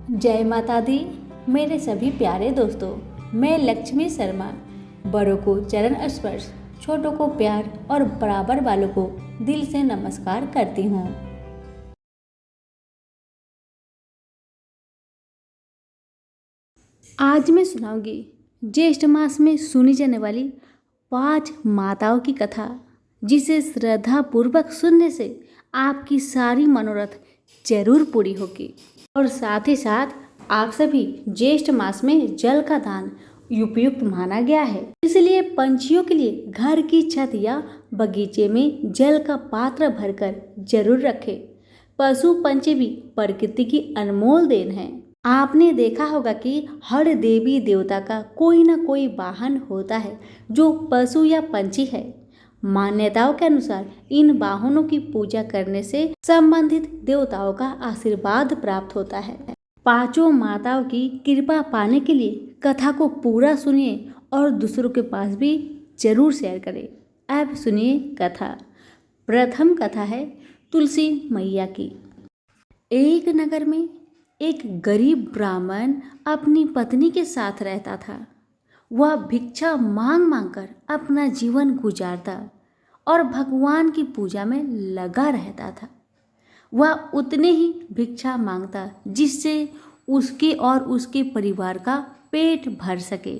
जय माता दी। मेरे सभी प्यारे दोस्तों, मैं लक्ष्मी शर्मा बड़ों को चरण स्पर्श, छोटों को प्यार और बराबर वालों को दिल से नमस्कार करती हूँ। आज मैं सुनाऊंगी ज्येष्ठ मास में सुनी जाने वाली 5 माताओं की कथा, जिसे श्रद्धा पूर्वक सुनने से आपकी सारी मनोरथ जरूर पूरी होगी। और साथ ही साथ आप सभी ज्येष्ठ मास में जल का दान उपयुक्त माना गया है, इसलिए पंछियों के लिए घर की छत या बगीचे में जल का पात्र भरकर जरूर रखें। पशु पंछी भी प्रकृति की अनमोल देन है। आपने देखा होगा कि हर देवी देवता का कोई ना कोई वाहन होता है जो पशु या पंछी है। मान्यताओं के अनुसार इन वाहनों की पूजा करने से संबंधित देवताओं का आशीर्वाद प्राप्त होता है। 5 माताओं की कृपा पाने के लिए कथा को पूरा सुनिए और दूसरों के पास भी जरूर शेयर करें। अब सुनिए कथा। प्रथम कथा है तुलसी मैया की। एक नगर में एक गरीब ब्राह्मण अपनी पत्नी के साथ रहता था। वह भिक्षा मांग मांग कर अपना जीवन गुजारता और भगवान की पूजा में लगा रहता था। वह उतने ही भिक्षा मांगता जिससे उसके और उसके परिवार का पेट भर सके।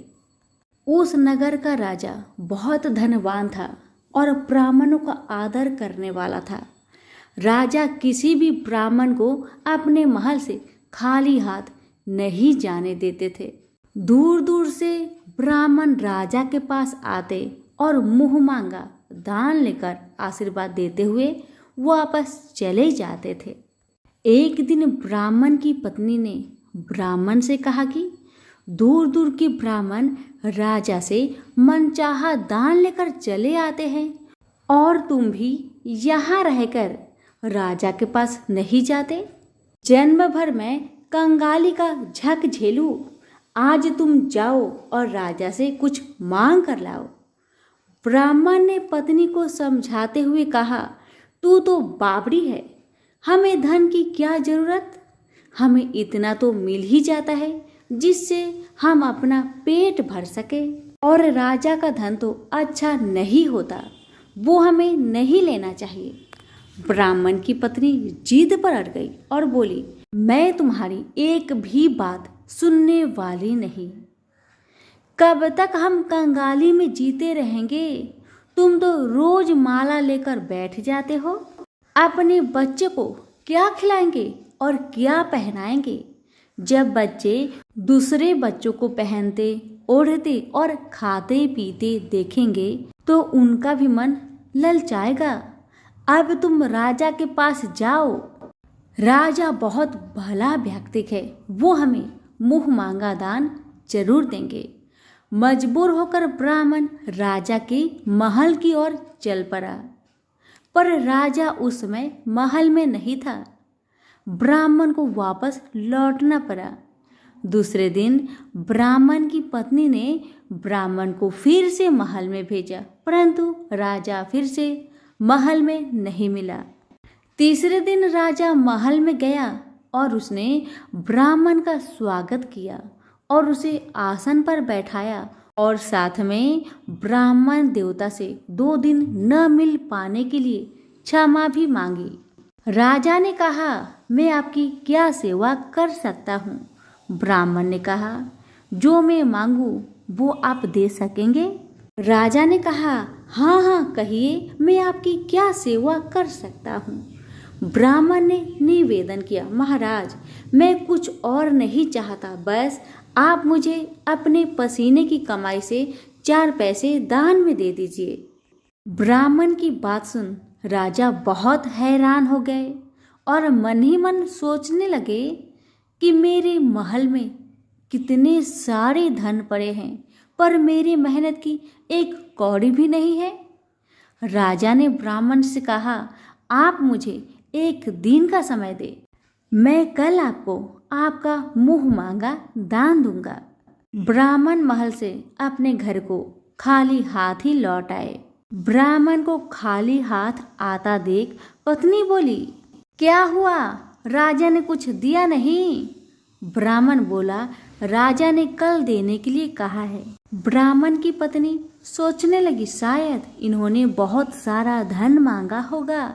उस नगर का राजा बहुत धनवान था और ब्राह्मणों का आदर करने वाला था। राजा किसी भी ब्राह्मण को अपने महल से खाली हाथ नहीं जाने देते थे। दूर दूर से ब्राह्मण राजा के पास आते और मुंह मांगा दान लेकर आशीर्वाद देते हुए वापस चले जाते थे। एक दिन ब्राह्मण की पत्नी ने ब्राह्मण से कहा कि दूर दूर के ब्राह्मण राजा से मनचाहा दान लेकर चले आते हैं और तुम भी यहाँ रहकर राजा के पास नहीं जाते। जन्म भर में कंगाली का झक झेलूं, आज तुम जाओ और राजा से कुछ मांग कर लाओ। ब्राह्मण ने पत्नी को समझाते हुए कहा, तू तो बावड़ी है, हमें धन की क्या जरूरत, हमें इतना तो मिल ही जाता है जिससे हम अपना पेट भर सके। और राजा का धन तो अच्छा नहीं होता, वो हमें नहीं लेना चाहिए। ब्राह्मण की पत्नी जिद पर अड़ गई और बोली, मैं तुम्हारी एक भी बात सुनने वाली नहीं। कब तक हम कंगाली में जीते रहेंगे? तुम तो रोज माला लेकर बैठ जाते हो। अपने बच्चे को क्या खिलाएंगे और क्या पहनाएंगे? जब बच्चे दूसरे बच्चों को पहनते, ओढ़ते और खाते पीते देखेंगे तो उनका भी मन ललचाएगा। अब तुम राजा के पास जाओ। राजा बहुत भला व्यक्ति है, वो हमें मुंह मांगा दान जरूर देंगे। मजबूर होकर ब्राह्मण राजा के महल की ओर चल पड़ा, पर राजा उस समय महल में नहीं था। ब्राह्मण को वापस लौटना पड़ा। दूसरे दिन ब्राह्मण की पत्नी ने ब्राह्मण को फिर से महल में भेजा, परंतु राजा फिर से महल में नहीं मिला। तीसरे दिन राजा महल में गया और उसने ब्राह्मण का स्वागत किया और उसे आसन पर बैठाया और साथ में ब्राह्मण देवता से 2 दिन न मिल पाने के लिए क्षमा भी मांगी। राजा ने कहा, मैं आपकी क्या सेवा कर सकता हूँ? ब्राह्मण ने कहा, जो मैं मांगू वो आप दे सकेंगे? राजा ने कहा, हाँ हाँ कहिए, मैं आपकी क्या सेवा कर सकता हूँ? ब्राह्मण ने निवेदन किया, महाराज मैं कुछ और नहीं चाहता, बस आप मुझे अपने पसीने की कमाई से 4 पैसे दान में दे दीजिए। ब्राह्मण की बात सुन राजा बहुत हैरान हो गए और मन ही मन सोचने लगे कि मेरे महल में कितने सारे धन पड़े हैं, पर मेरी मेहनत की एक कौड़ी भी नहीं है। राजा ने ब्राह्मण से कहा, आप मुझे 1 दिन का समय दे, मैं कल आपको आपका मुंह मांगा दान दूंगा। ब्राह्मण महल से अपने घर को खाली हाथ ही लौट आए। ब्राह्मण को खाली हाथ आता देख पत्नी बोली, क्या हुआ, राजा ने कुछ दिया नहीं? ब्राह्मण बोला, राजा ने कल देने के लिए कहा है। ब्राह्मण की पत्नी सोचने लगी, शायद इन्होंने बहुत सारा धन मांगा होगा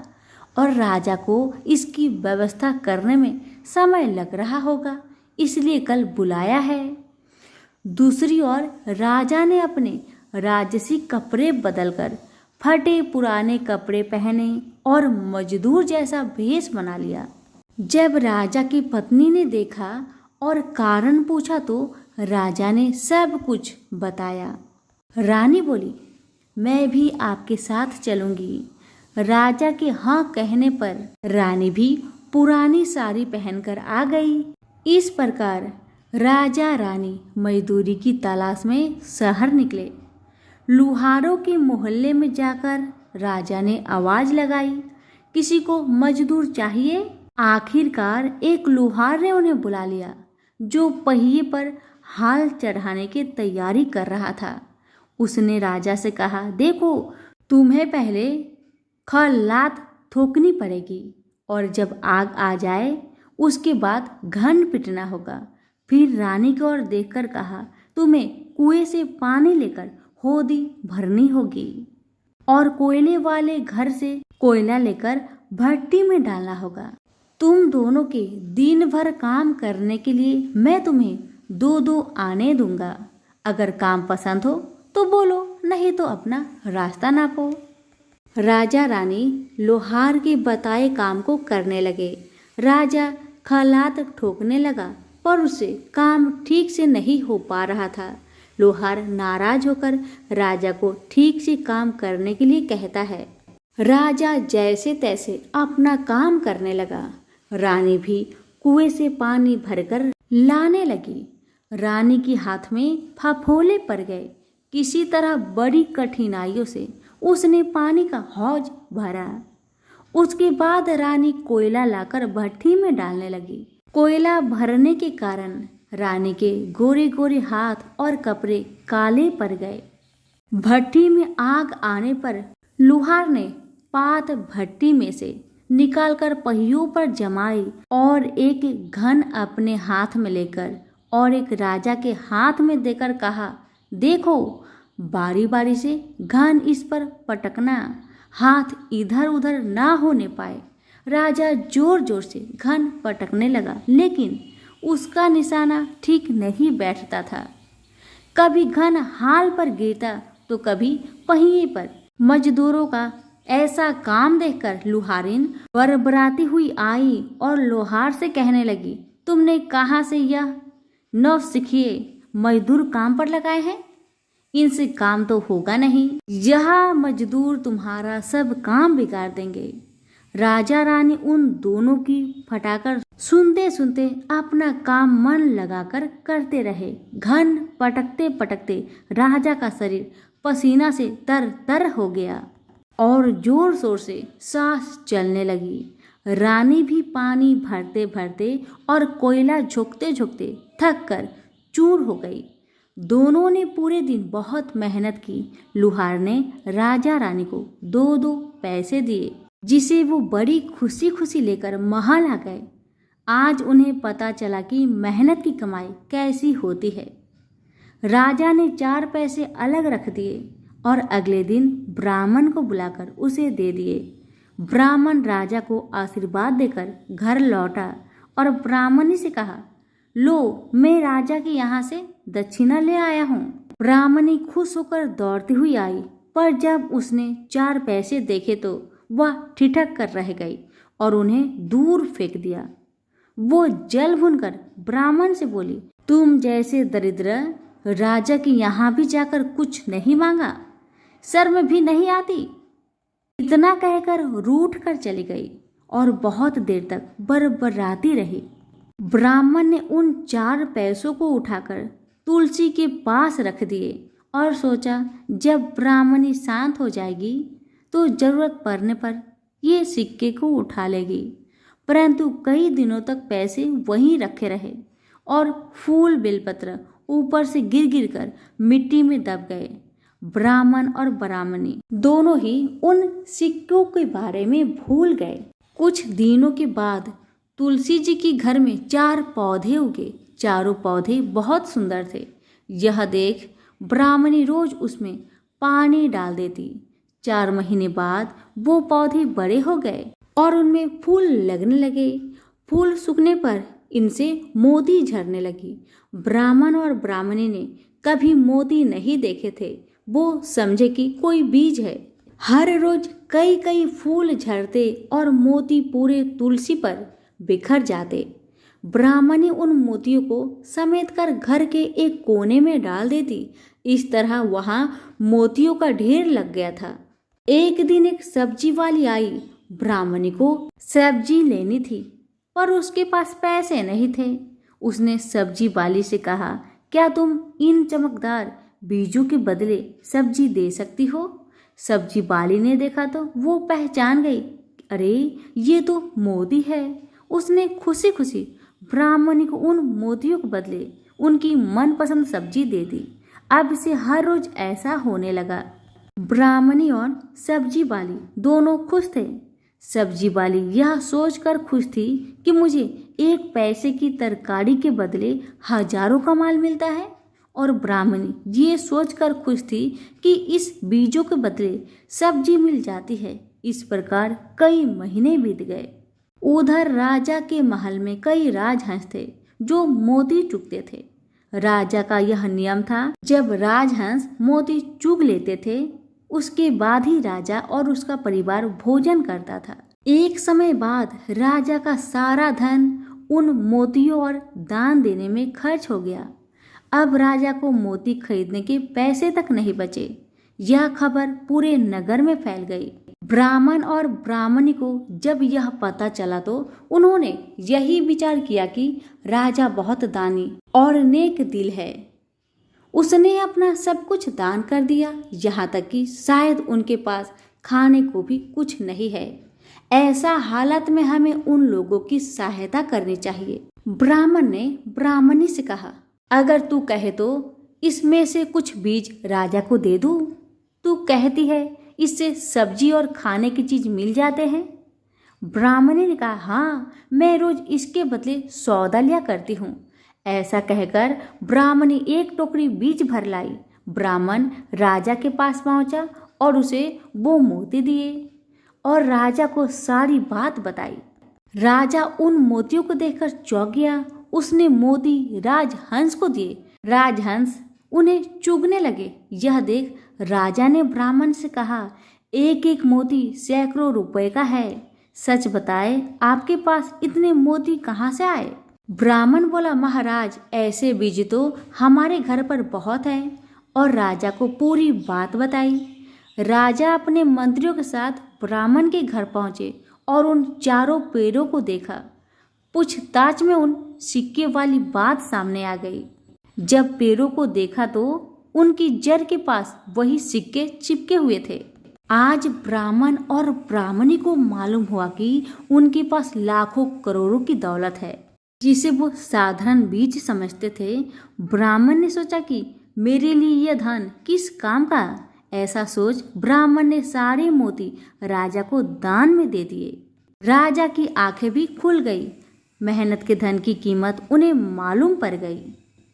और राजा को इसकी व्यवस्था करने में समय लग रहा होगा, इसलिए कल बुलाया है। दूसरी ओर राजा ने अपने राजसी कपड़े बदलकर फटे पुराने कपड़े पहने और मजदूर जैसा भेष बना लिया। जब राजा की पत्नी ने देखा और कारण पूछा तो राजा ने सब कुछ बताया। रानी बोली, मैं भी आपके साथ चलूंगी। राजा के हाँ कहने पर रानी भी पुरानी साड़ी पहनकर आ गई। इस प्रकार राजा रानी मजदूरी की तलाश में शहर निकले। लुहारों के मोहल्ले में जाकर राजा ने आवाज लगाई, किसी को मजदूर चाहिए? आखिरकार एक लुहार ने उन्हें बुला लिया, जो पहिए पर हाल चढ़ाने की तैयारी कर रहा था। उसने राजा से कहा, देखो, तुम्हें पहले खलात ठोकनी पड़ेगी और जब आग आ जाए उसके बाद घन पिटना होगा। फिर रानी की ओर देखकर कहा, तुम्हें कुएं से पानी लेकर होदी भरनी होगी और कोयले वाले घर से कोयला लेकर भट्टी में डालना होगा। तुम दोनों के दिन भर काम करने के लिए मैं तुम्हें 2-2 आने दूंगा। अगर काम पसंद हो तो बोलो, नहीं तो अपना रास्ता नापो। राजा रानी लोहार के बताए काम को करने लगे। राजा खलात ठोकने लगा, पर उससे काम ठीक से नहीं हो पा रहा था। लोहार नाराज होकर राजा को ठीक से काम करने के लिए कहता है। राजा जैसे तैसे अपना काम करने लगा। रानी भी कुएं से पानी भरकर लाने लगी। रानी के हाथ में फफोले पड़ गए। किसी तरह बड़ी कठिनाइयों से उसने पानी का हौज भरा। उसके बाद रानी कोयला लाकर भट्टी में डालने लगी। कोयला भरने के कारण रानी के गोरे गोरे हाथ और कपड़े काले पड़ गए। भट्टी में आग आने पर लुहार ने पात भट्टी में से निकालकर पहियों पर जमाई और एक घन अपने हाथ में लेकर और एक राजा के हाथ में देकर कहा, देखो, बारी बारी से घन इस पर पटकना, हाथ इधर उधर ना होने पाए। राजा जोर जोर से घन पटकने लगा, लेकिन उसका निशाना ठीक नहीं बैठता था। कभी घन हाल पर गिरता तो कभी पहिए पर। मजदूरों का ऐसा काम देखकर लुहारिन बरबराती हुई आई और लोहार से कहने लगी, तुमने कहाँ से यह नौसिखिए मजदूर काम पर लगाए हैं? इनसे काम तो होगा नहीं। यह मजदूर तुम्हारा सब काम बिगाड़ देंगे। राजा रानी उन दोनों की फटाकर सुनते सुनते अपना काम मन लगाकर करते रहे। घन पटकते पटकते राजा का शरीर पसीना से तर तर हो गया और जोर शोर से सांस चलने लगी। रानी भी पानी भरते भरते और कोयला झोंकते झोंकते थक कर चूर हो गई। दोनों ने पूरे दिन बहुत मेहनत की। लुहार ने राजा रानी को 2-2 पैसे दिए, जिसे वो बड़ी खुशी खुशी लेकर महल आ गए। आज उन्हें पता चला कि मेहनत की कमाई कैसी होती है। राजा ने 4 पैसे अलग रख दिए और अगले दिन ब्राह्मण को बुलाकर उसे दे दिए। ब्राह्मण राजा को आशीर्वाद देकर घर लौटा और ब्राह्मणी से कहा, लो, मैं राजा के यहाँ से दक्षिणा ले आया हूँ। ब्राह्मणी खुश होकर दौड़ती हुई आई, पर जब उसने 4 पैसे देखे तो वह ठिठक कर रह गई और उन्हें दूर फेंक दिया। वो जल भूनकर ब्राह्मण से बोली, तुम जैसे दरिद्र राजा के यहाँ भी जाकर कुछ नहीं मांगा, शर्म भी नहीं आती? इतना कहकर रूठ कर चली गई और बहुत देर तक बरबराती रही। ब्राह्मण ने उन 4 पैसों को उठाकर तुलसी के पास रख दिए और सोचा, जब ब्राह्मणी शांत हो जाएगी तो जरूरत पड़ने पर ये सिक्के को उठा लेगी। परंतु कई दिनों तक पैसे वहीं रखे रहे और फूल बेलपत्र ऊपर से गिर गिर कर मिट्टी में दब गए। ब्राह्मण और ब्राह्मणी दोनों ही उन सिक्कों के बारे में भूल गए। कुछ दिनों के बाद तुलसी जी के घर में 4 पौधे उगे। चारों पौधे बहुत सुंदर थे। यह देख ब्राह्मणी रोज उसमें पानी डाल देती। 4 महीने बाद वो पौधे बड़े हो गए और उनमें फूल लगने लगे। फूल सूखने पर इनसे मोती झरने लगी। ब्राह्मण और ब्राह्मणी ने कभी मोती नहीं देखे थे। वो समझे कि कोई बीज है। हर रोज कई कई फूल झरते और मोती पूरे तुलसी पर बिखर जाते। ब्राह्मणी उन मोतियों को समेट कर घर के एक कोने में डाल देती। इस तरह वहां मोतियों का ढेर लग गया था। एक दिन एक सब्जी वाली आई। ब्राह्मणी को सब्जी लेनी थी पर उसके पास पैसे नहीं थे। उसने सब्जी वाली से कहा, क्या तुम इन चमकदार बीजों के बदले सब्जी दे सकती हो? सब्जी वाली ने देखा तो वो पहचान गई। अरे ये तो मोती है। उसने खुशी खुशी ब्राह्मणी को उन मोतियों के बदले उनकी मनपसंद सब्जी दे दी। अब से हर रोज ऐसा होने लगा। ब्राह्मणी और सब्जी वाली दोनों खुश थे। सब्जी वाली यह सोचकर खुश थी कि मुझे 1 पैसे की तरकारी के बदले हजारों का माल मिलता है, और ब्राह्मणी ये सोचकर खुश थी कि इस बीजों के बदले सब्जी मिल जाती है। इस प्रकार कई महीने बीत गए। उधर राजा के महल में कई राजहंस थे जो मोती चुगते थे। राजा का यह नियम था, जब राजहंस मोती चुग लेते थे उसके बाद ही राजा और उसका परिवार भोजन करता था। एक समय बाद राजा का सारा धन उन मोतियों और दान देने में खर्च हो गया। अब राजा को मोती खरीदने के पैसे तक नहीं बचे। यह खबर पूरे नगर में फैल गई। ब्राह्मण और ब्राह्मणी को जब यह पता चला तो उन्होंने यही विचार किया कि राजा बहुत दानी और नेक दिल है। उसने अपना सब कुछ दान कर दिया, यहाँ तक कि शायद उनके पास खाने को भी कुछ नहीं है। ऐसा हालत में हमें उन लोगों की सहायता करनी चाहिए। ब्राह्मण ने ब्राह्मणी से कहा, अगर तू कहे तो इसमें से कुछ बीज राजा को दे दूं। तू कहती है इससे सब्जी और खाने की चीज मिल जाते हैं। ब्राह्मणी ने कहा, हाँ, मैं रोज इसके बदले सौदा लिया करती हूँ। ऐसा कहकर ब्राह्मणी 1 टोकरी बीज भर लाई। ब्राह्मण राजा के पास पहुंचा और उसे वो मोती दिए और राजा को सारी बात बताई। राजा उन मोतियों को देखकर चौंक गया। उसने मोती राजहंस को दिए। राजहंस उन्हें चुगने लगे। यह देख राजा ने ब्राह्मण से कहा, एक एक मोती सैकड़ों रुपए का है। सच बताए, आपके पास इतने मोती कहाँ से आए? ब्राह्मण बोला, महाराज, ऐसे बीज तो हमारे घर पर बहुत है। और राजा को पूरी बात बताई। राजा अपने मंत्रियों के साथ ब्राह्मण के घर पहुंचे और उन चारों पेड़ों को देखा। पूछताछ में उन सिक्के वाली बात सामने आ गई। जब पेड़ों को देखा तो उनकी जड़ के पास वही सिक्के चिपके हुए थे। आज ब्राह्मण और ब्राह्मणी को मालूम हुआ कि उनके पास लाखों करोड़ों की दौलत है, जिसे वो साधारण बीज समझते थे। ब्राह्मण ने सोचा कि मेरे लिए यह धन किस काम का। ऐसा सोच ब्राह्मण ने सारे मोती राजा को दान में दे दिए। राजा की आंखें भी खुल गई। मेहनत के धन की कीमत उन्हें मालूम पड़ गई।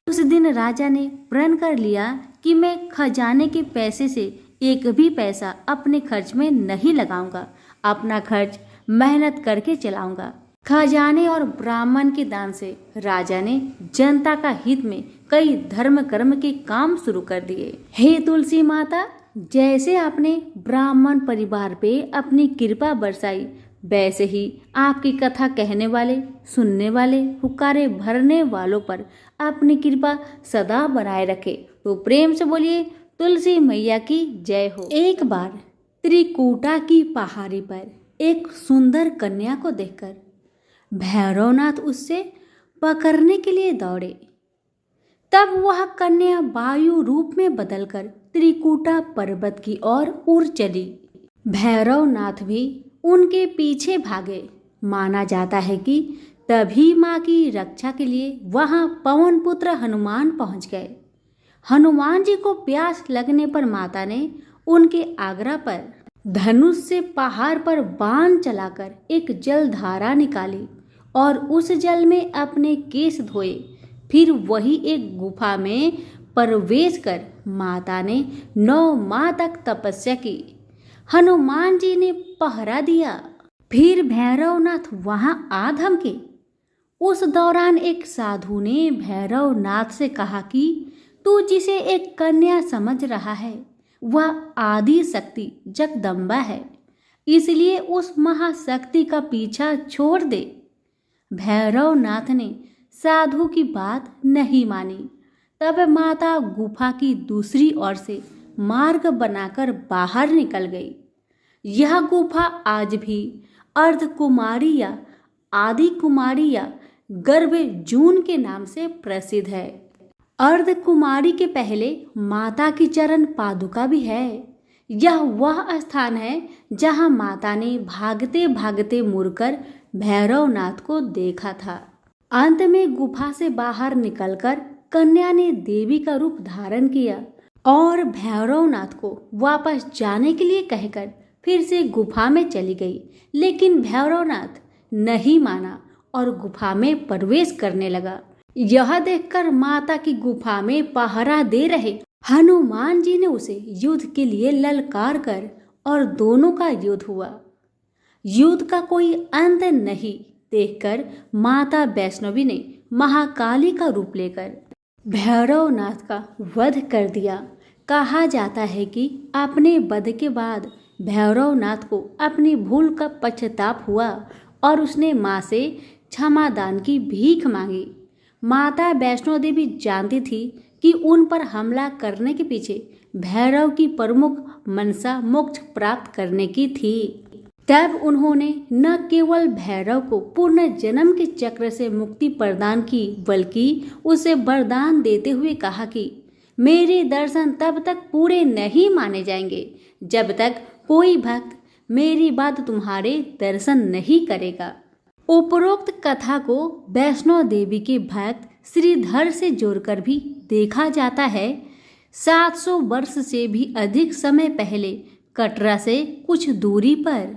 उस दिन राजा ने प्रण कर लिया कि मैं खजाने के पैसे से एक भी पैसा अपने खर्च में नहीं लगाऊंगा। अपना खर्च मेहनत करके चलाऊंगा। खजाने और ब्राह्मण के दान से राजा ने जनता का हित में कई धर्म कर्म के काम शुरू कर दिए। हे तुलसी माता, जैसे आपने ब्राह्मण परिवार पे अपनी कृपा बरसाई, वैसे ही आपकी कथा कहने वाले, सुनने वाले, हुक्कारे भरने वालों पर अपनी कृपा सदा बनाए रखे। तो प्रेम से बोलिए, तुलसी मैया की जय हो। एक बार त्रिकूटा की पहाड़ी पर एक सुंदर कन्या को देखकर भैरवनाथ उससे पकड़ने के लिए दौड़े। तब वह कन्या वायु रूप में बदलकर त्रिकूटा पर्वत की ओर उड़ चली। भैरवनाथ भी उनके पीछे भागे। माना जाता है कि तभी माँ की रक्षा के लिए वहां पवन पुत्र हनुमान पहुंच गए। हनुमान जी को प्यास लगने पर माता ने उनके आग्रह पर धनुष से पहाड़ पर बाण चलाकर एक जलधारा निकाली और उस जल में अपने केश धोए। फिर वही एक गुफा में प्रवेश कर माता ने 9 माह तक तपस्या की। हनुमान जी ने पहरा दिया। फिर भैरवनाथ वहां आ धमके। उस दौरान एक साधु ने भैरवनाथ से कहा कि तू जिसे एक कन्या समझ रहा है वह आदि शक्ति जगदम्बा है, इसलिए उस महाशक्ति का पीछा छोड़ दे। भैरवनाथ ने साधु की बात नहीं मानी। तब माता गुफा की दूसरी ओर से मार्ग बनाकर बाहर निकल गई। यह गुफा आज भी अर्धकुमारी या आदि कुमारी या गर्भ जून के नाम से प्रसिद्ध है। अर्धकुमारी के पहले माता की चरण पादुका भी है। यह वह स्थान है जहां माता ने भागते भागते मुड़कर भैरवनाथ को देखा था। अंत में गुफा से बाहर निकलकर कन्या ने देवी का रूप धारण किया और भैरवनाथ को वापस जाने के लिए कहकर फिर से गुफा में चली गई। लेकिन भैरवनाथ नहीं माना और गुफा में प्रवेश करने लगा। यह देखकर माता की गुफा में पहरा दे रहे हनुमान जी ने उसे युद्ध के लिए ललकार कर और दोनों का युद्ध हुआ। युद्ध का कोई अंत नहीं देखकर माता वैष्णवी ने महाकाली का रूप लेकर भैरवनाथ का वध कर दिया। कहा जाता है कि अपने वध के बाद भैरवनाथ को अपनी भूल का पश्चाताप हुआ और उसने मां से क्षमादान की भीख मांगी। माता वैष्णो देवी जानती थी कि उन पर हमला करने के पीछे भैरव की प्रमुख मनसा मोक्ष प्राप्त करने की थी। तब उन्होंने न केवल भैरव को पुनः जन्म के चक्र से मुक्ति प्रदान की बल्कि उसे वरदान देते हुए कहा कि मेरे दर्शन तब तक पूरे नहीं माने जाएंगे जब तक कोई भक्त मेरी बात तुम्हारे दर्शन नहीं करेगा। उपरोक्त कथा को वैष्णो देवी के भक्त श्रीधर से जोड़कर भी देखा जाता है। 700 वर्ष से भी अधिक समय पहले कटरा से कुछ दूरी पर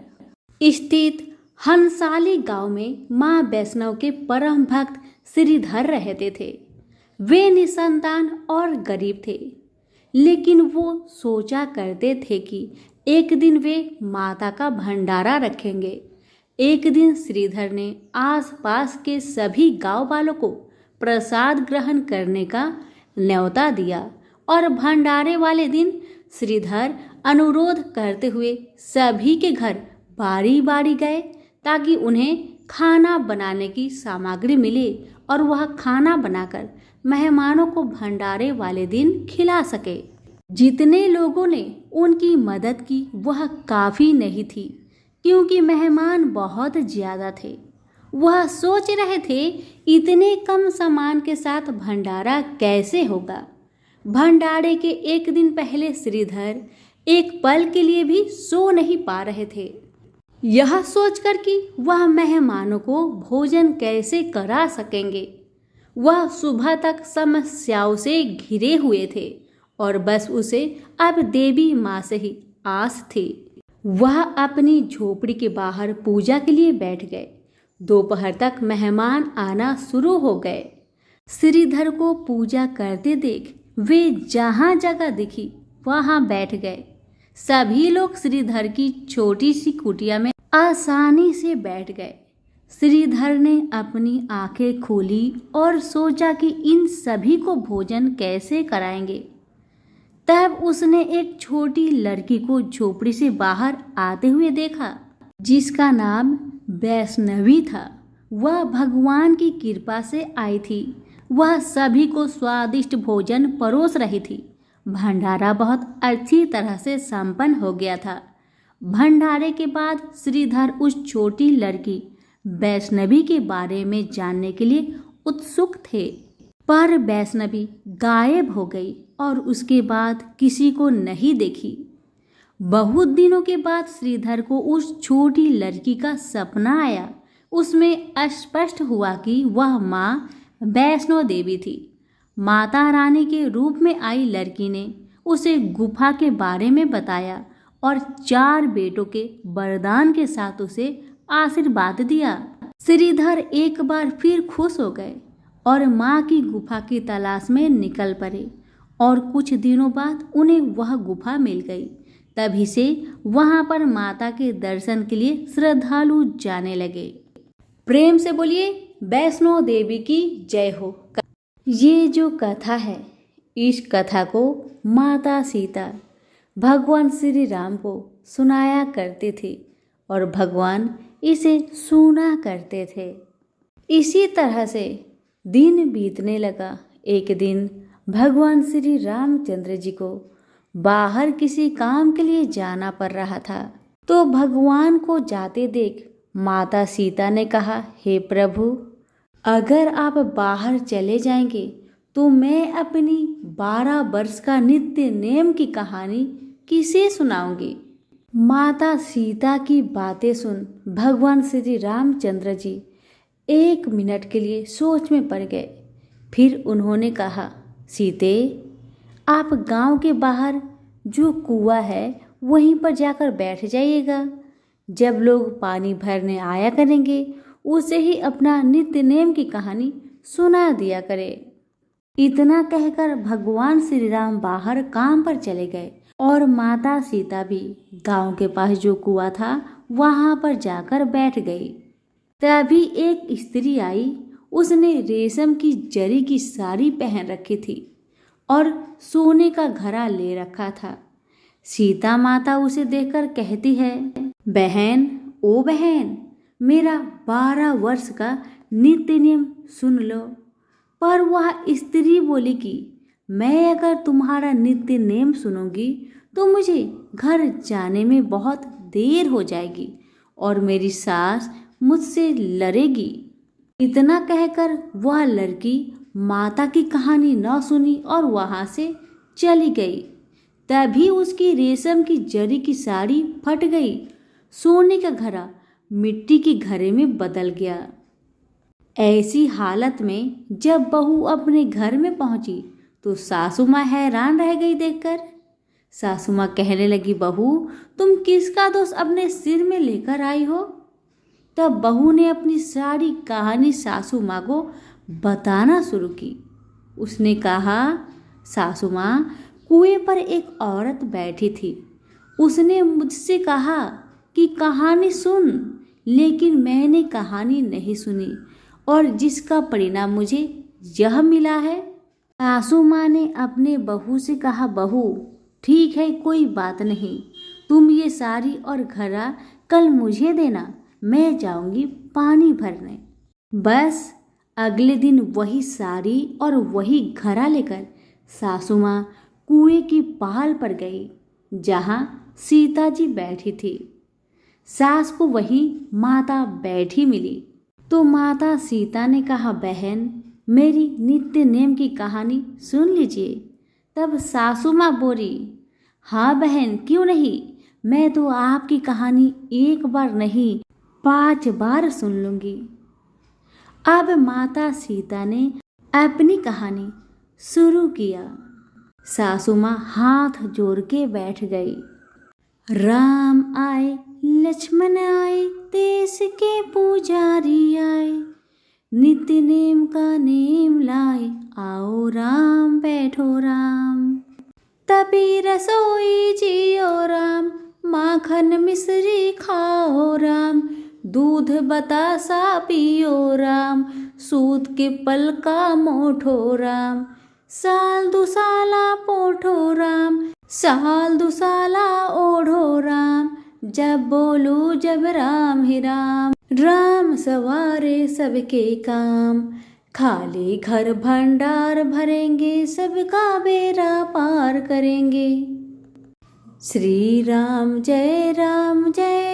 स्थित हंसाली गांव में मां वैष्णव के परम भक्त श्रीधर रहते थे। वे निसंतान और गरीब थे, लेकिन वो सोचा करते थे कि एक दिन वे माता का भंडारा रखेंगे। एक दिन श्रीधर ने आसपास के सभी गांव वालों को प्रसाद ग्रहण करने का न्योता दिया और भंडारे वाले दिन श्रीधर अनुरोध करते हुए सभी के घर बारी बारी गए ताकि उन्हें खाना बनाने की सामग्री मिले और वह खाना बनाकर मेहमानों को भंडारे वाले दिन खिला सके। जितने लोगों ने उनकी मदद की वह काफ़ी नहीं थी क्योंकि मेहमान बहुत ज़्यादा थे। वह सोच रहे थे इतने कम सामान के साथ भंडारा कैसे होगा। भंडारे के एक दिन पहले श्रीधर एक पल के लिए भी सो नहीं पा रहे थे। यह सोचकर कि वह मेहमानों को भोजन कैसे करा सकेंगे। वह सुबह तक समस्याओं से घिरे हुए थे और बस उसे अब देवी माँ से ही आस थी। वह अपनी झोपड़ी के बाहर पूजा के लिए बैठ गए। दोपहर तक मेहमान आना शुरू हो गए। श्रीधर को पूजा करते देख वे जहाँ जगह दिखी वहाँ बैठ गए। सभी लोग श्रीधर की छोटी सी कुटिया में आसानी से बैठ गए। श्रीधर ने अपनी आंखें खोली और सोचा कि इन सभी को भोजन कैसे कराएंगे। तब उसने एक छोटी लड़की को झोपड़ी से बाहर आते हुए देखा जिसका नाम वैष्णवी था। वह भगवान की कृपा से आई थी। वह सभी को स्वादिष्ट भोजन परोस रही थी। भंडारा बहुत अच्छी तरह से संपन्न हो गया था। भंडारे के बाद श्रीधर उस छोटी लड़की वैष्णवी के बारे में जानने के लिए उत्सुक थे, पर वैष्णवी गायब हो गई और उसके बाद किसी को नहीं देखी। बहुत दिनों के बाद श्रीधर को उस छोटी लड़की का सपना आया। उसमें स्पष्ट हुआ कि वह माँ वैष्णो देवी थी। माता रानी के रूप में आई लड़की ने उसे गुफा के बारे में बताया और 4 बेटों के वरदान के साथ उसे आशीर्वाद दिया। श्रीधर एक बार फिर खुश हो गए और माँ की गुफा की तलाश में निकल पड़े और कुछ दिनों बाद उन्हें वह गुफा मिल गई। तभी से वहां पर माता के दर्शन के लिए श्रद्धालु जाने लगे। प्रेम से बोलिए वैष्णो देवी की जय हो। ये जो कथा है, इस कथा को माता सीता भगवान श्री राम को सुनाया करते थे और भगवान इसे सुना करते थे। इसी तरह से दिन बीतने लगा। एक दिन भगवान श्री रामचंद्र जी को बाहर किसी काम के लिए जाना पड़ रहा था। तो भगवान को जाते देख माता सीता ने कहा, हे प्रभु, अगर आप बाहर चले जाएंगे तो मैं अपनी 12 वर्ष का नित्य नेम की कहानी किसे सुनाऊंगी। माता सीता की बातें सुन भगवान श्री रामचंद्र जी 1 मिनट के लिए सोच में पड़ गए। फिर उन्होंने कहा, सीते, आप गांव के बाहर जो कुआं है वहीं पर जाकर बैठ जाइएगा। जब लोग पानी भरने आया करेंगे उसे ही अपना नित्य नेम की कहानी सुना दिया करे। इतना कहकर भगवान श्री राम बाहर काम पर चले गए और माता सीता भी गांव के पास जो कुआं था वहां पर जाकर बैठ गई। तभी एक स्त्री आई। उसने रेशम की जरी की साड़ी पहन रखी थी और सोने का घड़ा ले रखा था। सीता माता उसे देखकर कहती है, बहन, ओ बहन, मेरा 12 वर्ष का नित्य नियम सुन लो। पर वह स्त्री बोली कि मैं अगर तुम्हारा नित्य नेम सुनूंगी तो मुझे घर जाने में बहुत देर हो जाएगी और मेरी सास मुझसे लड़ेगी। इतना कहकर वह लड़की माता की कहानी न सुनी और वहां से चली गई। तभी उसकी रेशम की जरी की साड़ी फट गई। सोने का घड़ा मिट्टी के घड़े में बदल गया। ऐसी हालत में जब बहू अपने घर में पहुंची तो सासू माँ हैरान रह गई देखकर। सासू माँ कहने लगी, बहू, तुम किसका दोष अपने सिर में लेकर आई हो। तब बहू ने अपनी सारी कहानी सासू माँ को बताना शुरू की। उसने कहा, सासू माँ, कुएं पर एक औरत बैठी थी। उसने मुझसे कहा कि कहानी सुन, लेकिन मैंने कहानी नहीं सुनी और जिसका परिणाम मुझे यह मिला है। सासू माँ ने अपने बहू से कहा, बहू, ठीक है, कोई बात नहीं, तुम ये साड़ी और घड़ा कल मुझे देना, मैं जाऊंगी पानी भरने। बस अगले दिन वही साड़ी और वही घड़ा लेकर सासू माँ कुएं की पहाड़ पर गई जहाँ सीता जी बैठी थी। सास को वहीं माता बैठी मिली तो माता सीता ने कहा, बहन, मेरी नित्य नेम की कहानी सुन लीजिए। तब सासू माँ बोली, हाँ बहन, क्यों नहीं, मैं तो आपकी कहानी 1 बार नहीं 5 बार सुन लूंगी। अब माता सीता ने अपनी कहानी शुरू किया। सासू माँ हाथ जोड़ के बैठ गई। राम आए, लक्ष्मण आए, देश के पुजारी आए, नित्य नेम का नेम लाए, आओ राम बैठो राम। तभी रसोई जियो राम, माखन मिश्री खाओ राम, दूध बतासा पियो राम, सूत के पल का मोठो राम, साल दुसाला पोठो राम, साल दुसाला ओढ़ो राम, जब बोलू जब राम ही राम, राम सवारे सबके काम, खाली घर भंडार भरेंगे, सबका बेड़ा पार करेंगे। श्री राम जय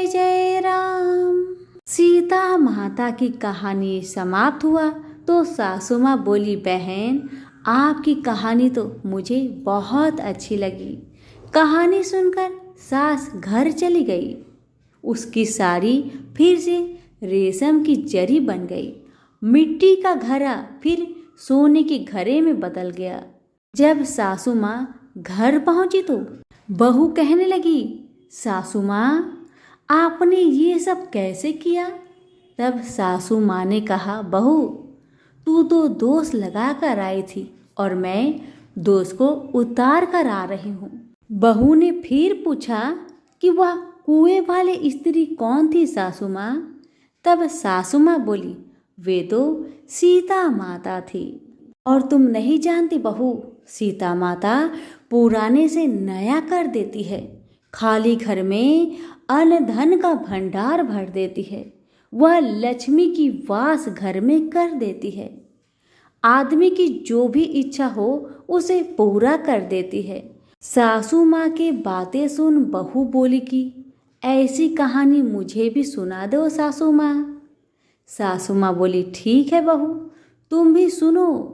जय राम। सीता माता की कहानी समाप्त हुआ तो सासू माँ बोली, बहन, आपकी कहानी तो मुझे बहुत अच्छी लगी। कहानी सुनकर सास घर चली गई। उसकी साड़ी फिर से रेशम की जरी बन गई। मिट्टी का घड़ा फिर सोने के घड़े में बदल गया। जब सासू माँ घर पहुंची तो बहू कहने लगी, सासू माँ, आपने ये सब कैसे किया? तब सासू माँ ने कहा, बहू तू तो दोष लगा कर आई थी और मैं दोष को उतार कर आ रही हूँ। बहू ने फिर पूछा कि वह कुएं वाली स्त्री कौन थी सासू माँ? तब सासू माँ बोली, वे तो सीता माता थी। और तुम नहीं जानती बहू, सीता माता पुराने से नया कर देती है, खाली घर में अन्न धन का भंडार भर देती है, वह लक्ष्मी की वास घर में कर देती है, आदमी की जो भी इच्छा हो उसे पूरा कर देती है। सासू माँ के बातें सुन बहू बोली कि ऐसी कहानी मुझे भी सुना दो सासू माँ। सासू माँ बोली, ठीक है बहू, तुम भी सुनो।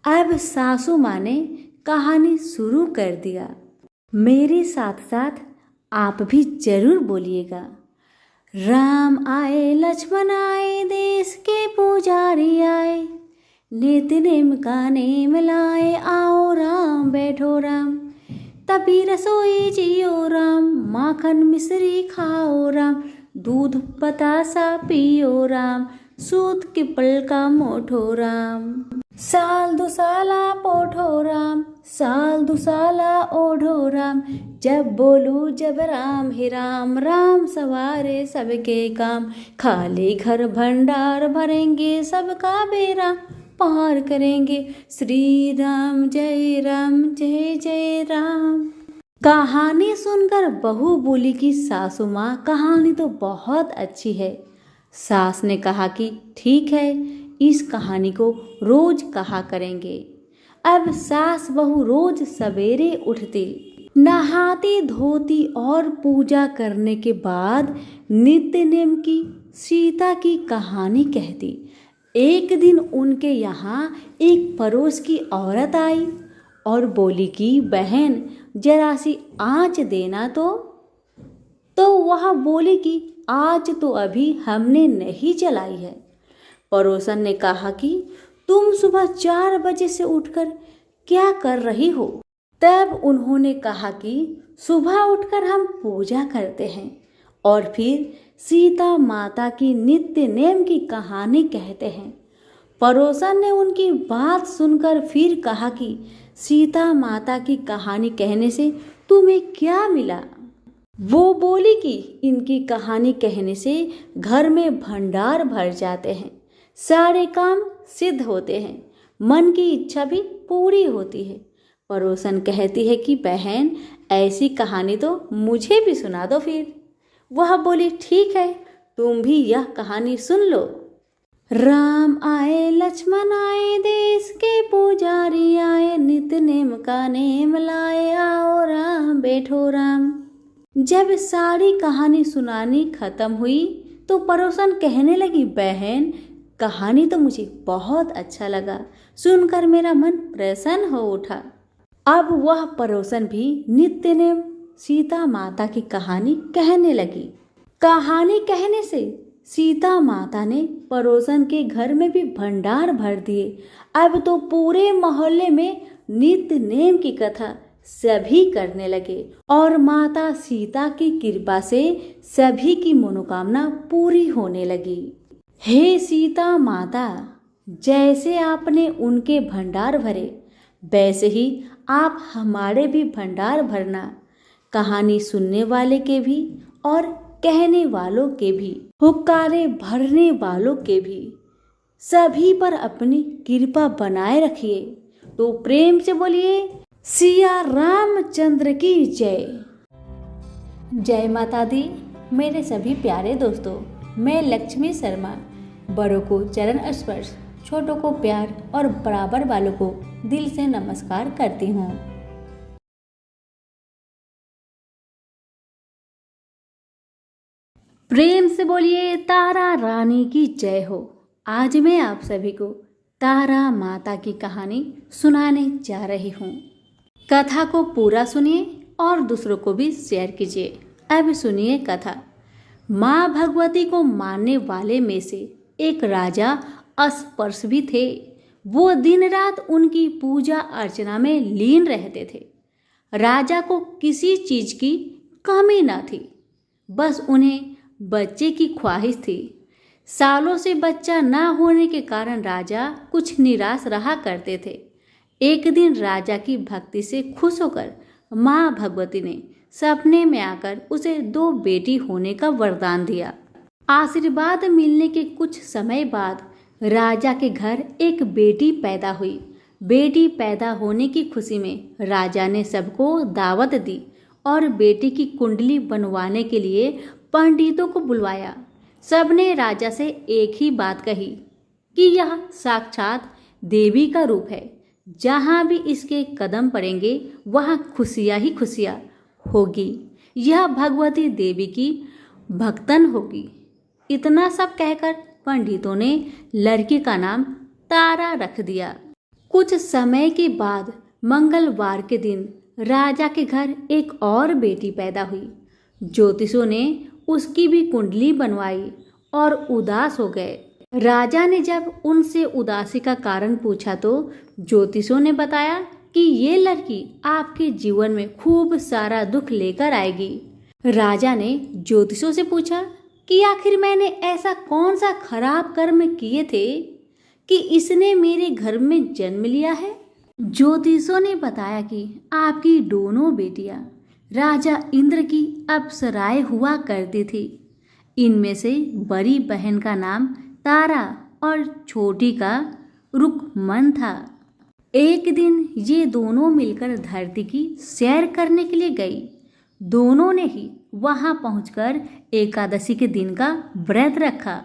अब सासू माँ ने कहानी शुरू कर दिया। मेरे साथ साथ आप भी जरूर बोलिएगा। राम आए लक्ष्मण आए, देश के पुजारी आए, नित्य नेम का नेम लाए, आओ राम बैठो राम, तभी रसोई जियो राम, माखन मिश्री खाओ राम, दूध बतासा पियो राम, सूत के पल का मोठो राम, साल दुसाला पोठो राम, साल दुसाला ओढ़ो राम, जब बोलू जब राम ही राम, राम सवारे सबके काम, खाली घर भंडार भरेंगे, सबका बेड़ा पार करेंगे, श्री राम जय जय राम। कहानी सुनकर बहू बोली कि सासू माँ कहानी तो बहुत अच्छी है। सास ने कहा कि ठीक है, इस कहानी को रोज कहा करेंगे। अब सास बहू रोज सवेरे उठती, नहाती धोती और पूजा करने के बाद नित्य नेम की सीता की कहानी कहती। एक दिन उनके यहाँ एक पड़ोस की औरत आई और बोली कि बहन जरा सी आँच देना तो वह बोली कि आज तो अभी हमने नहीं जलाई है। पड़ोसन ने कहा कि तुम सुबह 4 बजे से उठकर क्या कर रही हो? तब उन्होंने कहा कि सुबह उठकर हम पूजा करते हैं और फिर सीता माता की नित्य नेम की कहानी कहते हैं। पड़ोसन ने उनकी बात सुनकर फिर कहा कि सीता माता की कहानी कहने से तुम्हें क्या मिला? वो बोली कि इनकी कहानी कहने से घर में भंडार भर जाते हैं, सारे काम सिद्ध होते हैं, मन की इच्छा भी पूरी होती है। पड़ोसन कहती है कि बहन ऐसी कहानी तो मुझे भी सुना दो फिर। वह बोली, ठीक है, तुम भी यह कहानी सुन लो। राम आए लक्ष्मण आए, देश के पुजारी आए, नित्य नेम का नेम लाए, आओ राम बैठो राम। जब सारी कहानी सुनानी खत्म हुई तो पड़ोसन कहने लगी, बहन कहानी तो मुझे बहुत अच्छा लगा, सुनकर मेरा मन प्रसन्न हो उठा। अब वह पड़ोसन भी नित्य नेम सीता माता की कहानी कहने लगी। कहानी कहने से सीता माता ने पड़ोसन के घर में भी भंडार भर दिए। अब तो पूरे मोहल्ले में नित्य नेम की कथा सभी करने लगे और माता सीता की कृपा से सभी की मनोकामना पूरी होने लगी। हे सीता माता, जैसे आपने उनके भंडार भरे वैसे ही आप हमारे भी भंडार भरना, कहानी सुनने वाले के भी और कहने वालों के भी, हुक्कारे भरने वालों के भी, सभी पर अपनी कृपा बनाए रखिए। तो प्रेम से बोलिए सिया रामचंद्र की जय। जय माता दी। मेरे सभी प्यारे दोस्तों, मैं लक्ष्मी शर्मा बड़ों को चरण स्पर्श, छोटों को प्यार और बराबर वालों को दिल से नमस्कार करती हूँ। प्रेम से बोलिए तारा रानी की जय हो। आज मैं आप सभी को तारा माता की कहानी सुनाने जा रही हूँ। कथा को पूरा सुनिए और दूसरों को भी शेयर कीजिए। अब सुनिए कथा। माँ भगवती को मानने वाले में से एक राजा अस्पर्श भी थे। वो दिन रात उनकी पूजा अर्चना में लीन रहते थे। राजा को किसी चीज की कमी न थी, बस उन्हें बच्चे की ख्वाहिश थी। सालों से बच्चा न होने के कारण राजा कुछ निराश रहा करते थे। एक दिन राजा की भक्ति से खुश होकर माँ भगवती ने सपने में आकर उसे 2 बेटी होने का वरदान दिया। आशीर्वाद मिलने के कुछ समय बाद राजा के घर एक बेटी पैदा हुई। बेटी पैदा होने की खुशी में राजा ने सबको दावत दी और बेटी की कुंडली बनवाने के लिए पंडितों को बुलवाया। सबने राजा से एक ही बात कही कि यह साक्षात देवी का रूप है। जहाँ भी इसके कदम पड़ेंगे वहाँ खुशियाँ ही खुशियाँ होगी। यह भगवती देवी की भक्तन होगी। इतना सब कहकर पंडितों ने लड़की का नाम तारा रख दिया। कुछ समय के बाद मंगलवार के दिन राजा के घर एक और बेटी पैदा हुई। ज्योतिषों ने उसकी भी कुंडली बनवाई और उदास हो गए। राजा ने जब उनसे उदासी का कारण पूछा तो ज्योतिषों ने बताया कि ये लड़की आपके जीवन में खूब सारा दुख लेकर आएगी। राजा ने ज्योतिषों से पूछा कि आखिर मैंने ऐसा कौन सा खराब कर्म किए थे कि इसने मेरे घर में जन्म लिया है। ज्योतिषों ने बताया कि आपकी दोनों बेटियां राजा इंद्र की अप्सराएं हुआ करती थी। इनमें से बड़ी बहन का नाम तारा और छोटी का रुकमन था। एक दिन ये दोनों मिलकर धरती की सैर करने के लिए गई। दोनों ने ही वहां पहुंचकर एकादशी के दिन का व्रत रखा।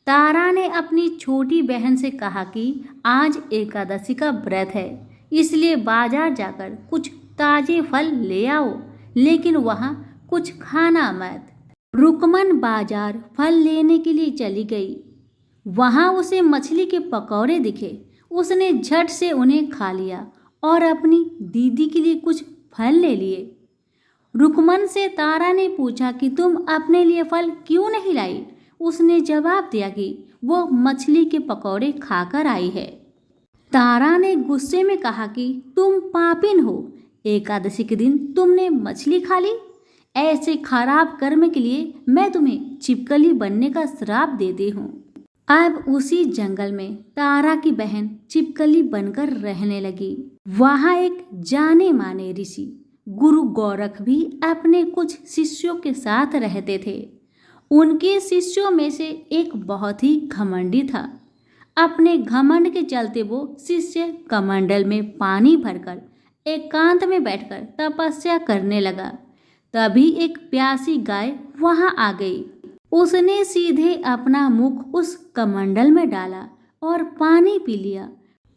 तारा ने अपनी छोटी बहन से कहा कि आज एकादशी का व्रत है, इसलिए बाजार जाकर कुछ ताजे फल ले आओ, लेकिन वहां कुछ खाना मत। रुकमन बाजार फल लेने के लिए चली गई। वहां उसे मछली के पकौड़े दिखे। उसने झट से उन्हें खा लिया और अपनी दीदी के लिए कुछ फल ले लिए। रुकमन से तारा ने पूछा कि तुम अपने लिए फल क्यों नहीं लाई। उसने जवाब दिया कि वो मछली के पकौड़े खाकर आई है। तारा ने गुस्से में कहा कि तुम पापिन हो, एकादशी के दिन तुमने मछली खा ली। ऐसे खराब कर्म के लिए मैं तुम्हें छिपकली बनने का श्राप देती हूँ। अब उसी जंगल में तारा की बहन छिपकली बनकर रहने लगी। वहाँ एक जाने माने ऋषि गुरु गोरख भी अपने कुछ शिष्यों के साथ रहते थे। उनके शिष्यों में से एक बहुत ही घमंडी था। अपने घमंड के चलते वो शिष्य कमंडल में पानी भरकर एकांत में बैठकर तपस्या करने लगा। तभी एक प्यासी गाय वहां आ गई। उसने सीधे अपना मुख उस कमंडल में डाला और पानी पी लिया।